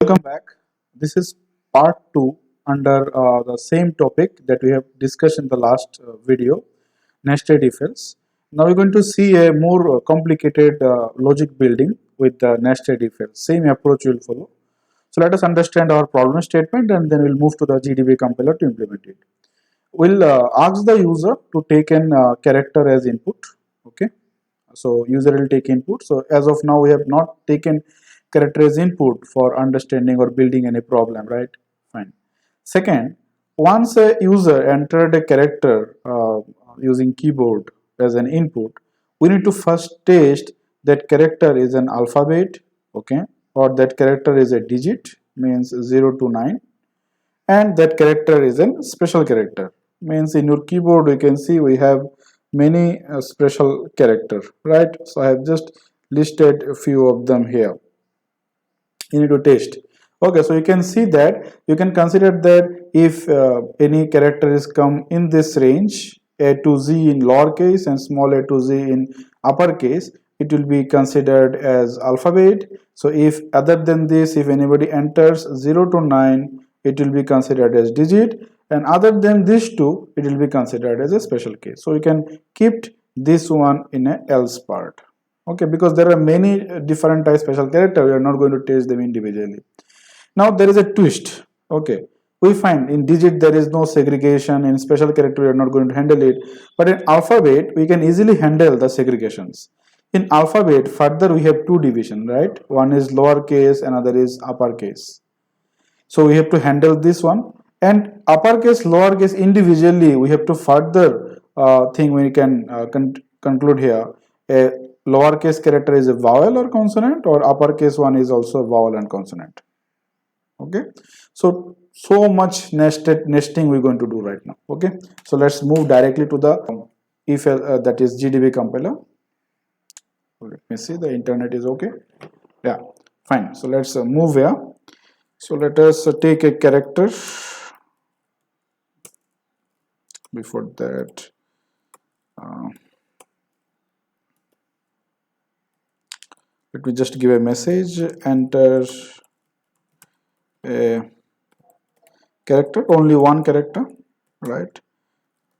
Welcome back. This is part 2 under the same topic that we have discussed in the last video, nested if else. Now we're going to see a more complicated logic building with the nested if else. Same approach we will follow. So let us understand our problem statement and then we'll move to the GDB compiler to implement it. We'll ask the user to take an character as input. Okay. So user will take input. So as of now we have not taken character as input for understanding or building any problem, right? Fine. Second, once a user entered a character using keyboard as an input, we need to first test that character is an alphabet, okay, or that character is a digit, means 0 to 9, and that character is a special character, means in your keyboard you can see we have many special character, right? So I have just listed a few of them here. You need to test. Okay, so you can see that you can consider that if any character is come in this range, a to z in lowercase and small a to z in uppercase, it will be considered as alphabet. So if other than this, if anybody enters 0 to 9, it will be considered as digit, and other than these two, it will be considered as a special case. So you can keep this one in a else part. Okay, because there are many different type special character, we are not going to test them individually. Now there is a twist. Okay, we find in digit there is no segregation, in special character we are not going to handle it, but in alphabet we can easily handle the segregations. In alphabet further we have two division, right? One is lowercase, another is uppercase. So we have to handle this one, and uppercase, lowercase individually we have to further thing we can conclude here. A lowercase character is a vowel or consonant, or uppercase one is also a vowel and consonant. Okay, so much nesting we're going to do right now. Okay, so let's move directly to the if that is GDB compiler. Let me see, the internet is okay. Yeah, fine. So let's move here. So let us take a character. Before that, let me just give a message, enter a character, only one character, right?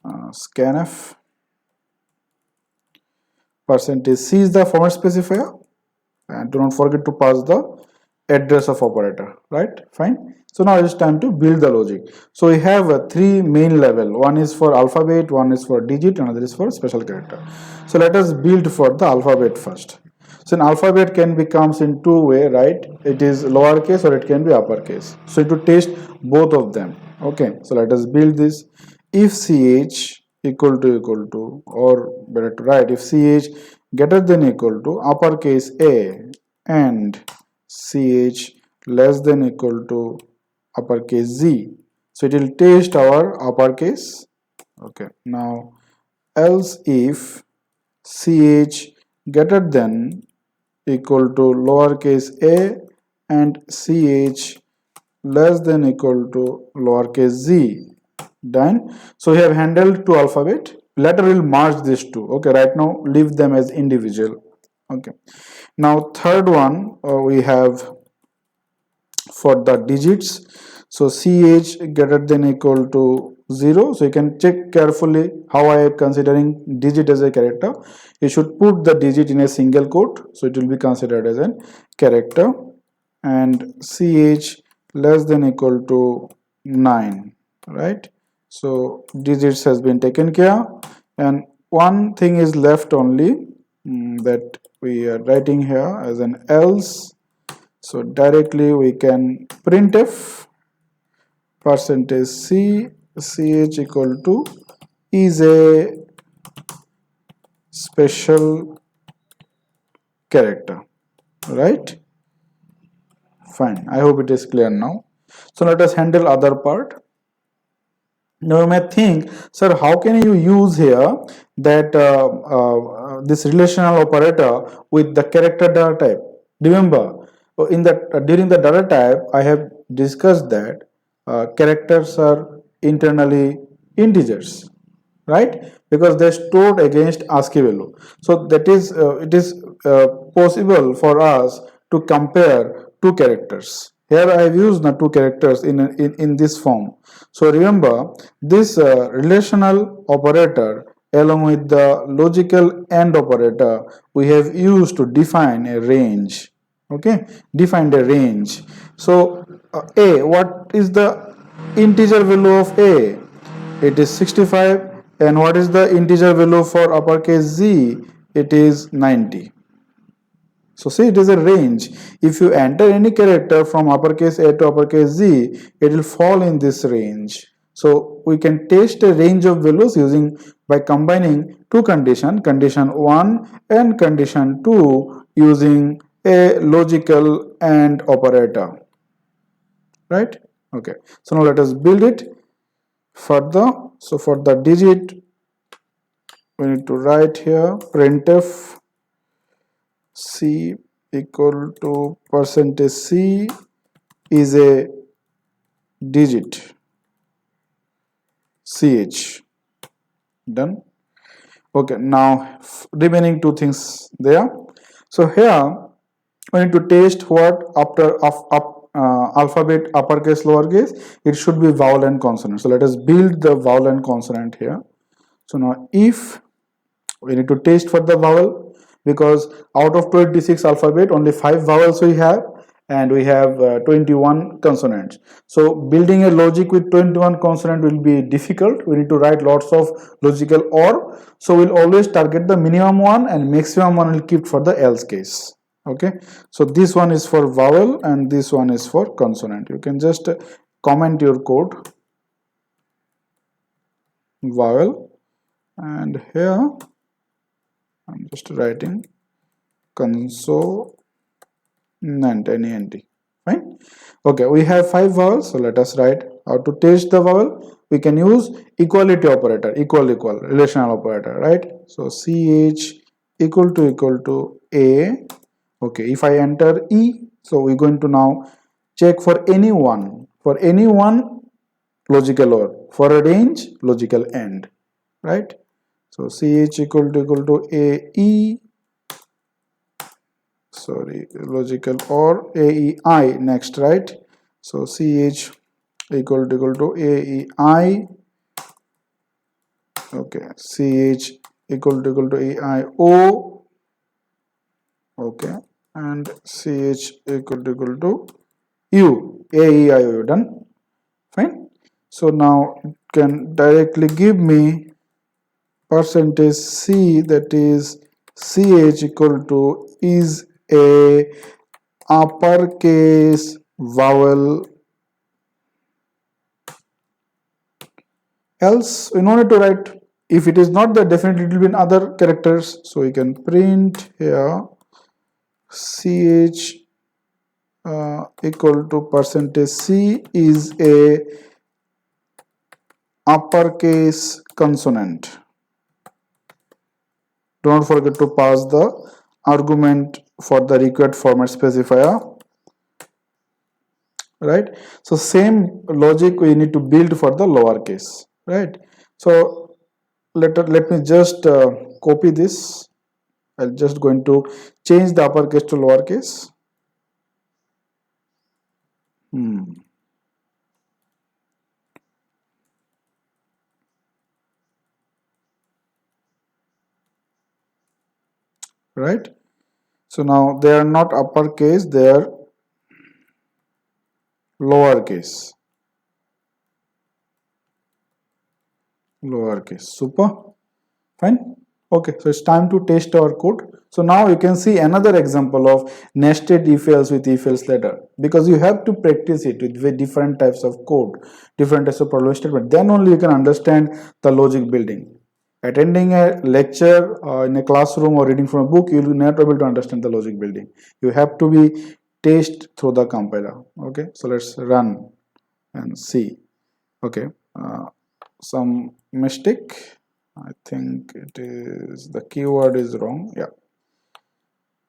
Scanf, %c is the format specifier, and do not forget to pass the address of operator, right? Fine. So now it's time to build the logic. So we have three main level. One is for alphabet, one is for digit, another is for special character. So let us build for the alphabet first. So an alphabet can be comes in two way, right? It is lowercase or it can be uppercase. So to test both of them. Okay, so let us build this. If ch equal to, or better to write, if ch greater than equal to uppercase a and ch less than equal to uppercase z, so it will test our uppercase. Okay, now else if ch greater than equal to lowercase a and ch less than equal to lowercase z. Done. So we have handled two alphabet. Later we'll merge these two. Okay, right now leave them as individual. Okay, now third one we have for the digits. So ch greater than equal to 0. So you can check carefully how I am considering digit as a character. You should put the digit in a single quote, so it will be considered as a character. And ch less than equal to 9, right? So digits has been taken care, and one thing is left only, that we are writing here as an else. So directly we can printf %c ch equal to is a special character, right? Fine, I hope it is clear now. So let us handle other part. Now you may think, sir, how can you use here that this relational operator with the character data type? Remember, in the during the data type, I have discussed that characters are internally integers, right? Because they are stored against ASCII value. So that is it is possible for us to compare two characters. Here I have used the two characters in this form. So remember, this relational operator along with the logical AND operator we have used to define a range. Okay, defined a range. So A, what is the integer value of A? It is 65. And what is the integer value for uppercase Z? It is 90. So see, it is a range. If you enter any character from uppercase A to uppercase Z, it will fall in this range. So we can test a range of values using by combining two conditions, condition 1 and condition 2, using a logical AND operator. Right? Okay. So now let us build it further. So for the digit, we need to write here printf C equal to percentage C is a digit ch. Done. Okay, now remaining two things there. So here we need to test what after alphabet uppercase lowercase, it should be vowel and consonant. So let us build the vowel and consonant here. So now if we need to test for the vowel, because out of 26 alphabet only 5 vowels we have, and we have 21 consonants. So building a logic with 21 consonant will be difficult. We need to write lots of logical or. So we'll always target the minimum one and maximum one will keep for the else case. Okay, so this one is for vowel and this one is for consonant. You can just comment your code vowel, and here I'm just writing consonant, N-E-N-T. Fine. Okay, we have 5 vowels, so let us write how to test the vowel. We can use equality operator, equal relational operator, right? So ch equal to a. Okay, if I enter e, so we're going to now check for any one logical or, for a range logical AND, right? So ch equal to a e, sorry, logical or AEI next, right? So ch equal to AEI. Okay, ch equal to AIO. Okay, and ch equal to u, AEIO. Done. Fine. So now it can directly give me percentage C, that is ch equal to is a uppercase vowel, else we no need to write. If it is not there, definitely it will be in other characters. So we can print here ch equal to percentage C is a uppercase consonant. Don't forget to pass the argument for the required format specifier, right? So same logic we need to build for the lowercase, right? So let me just copy this. I'm just going to change the uppercase to lowercase. Right? So now they are not uppercase, they are lowercase. Super. Fine. Okay, so it's time to test our code. So now you can see another example of nested if else with if else later, because you have to practice it with different types of code, different types of problem statement. Then only you can understand the logic building. Attending a lecture in a classroom or reading from a book, you will not be able to understand the logic building. You have to be test through the compiler. Okay, so let's run and see. Okay, some mistake. I think it is the keyword is wrong. Yeah,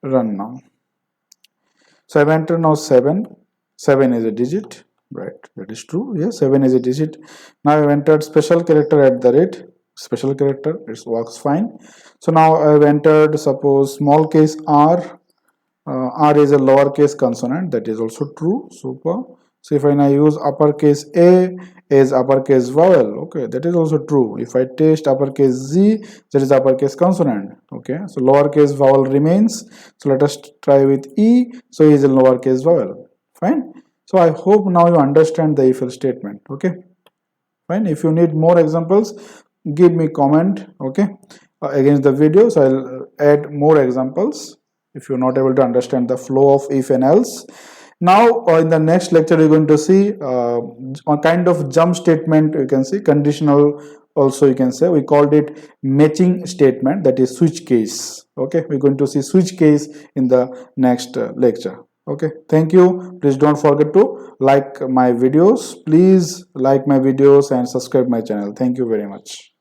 run now. So I've entered now 7. 7 is a digit, right? That is true. Yeah, 7 is a digit. Now I've entered special character at the rate. Special character, it works fine. So now I've entered suppose small case r, R is a lowercase consonant, that is also true. Super. So if I now use uppercase A is uppercase vowel, okay, that is also true. If I taste uppercase Z, that is uppercase consonant, okay. So lowercase vowel remains. So let us try with E. So E is a lowercase vowel. Fine. So I hope now you understand the if else statement, okay. Fine. If you need more examples, give me comment, okay, against the video. So I'll add more examples if you're not able to understand the flow of if and else. Now in the next lecture we're going to see a kind of jump statement. You can see conditional also, you can say. We called it matching statement, that is switch case, okay. We're going to see switch case in the next lecture, okay. Thank you. Please don't forget to like my videos. Please like my videos and subscribe my channel. Thank you very much.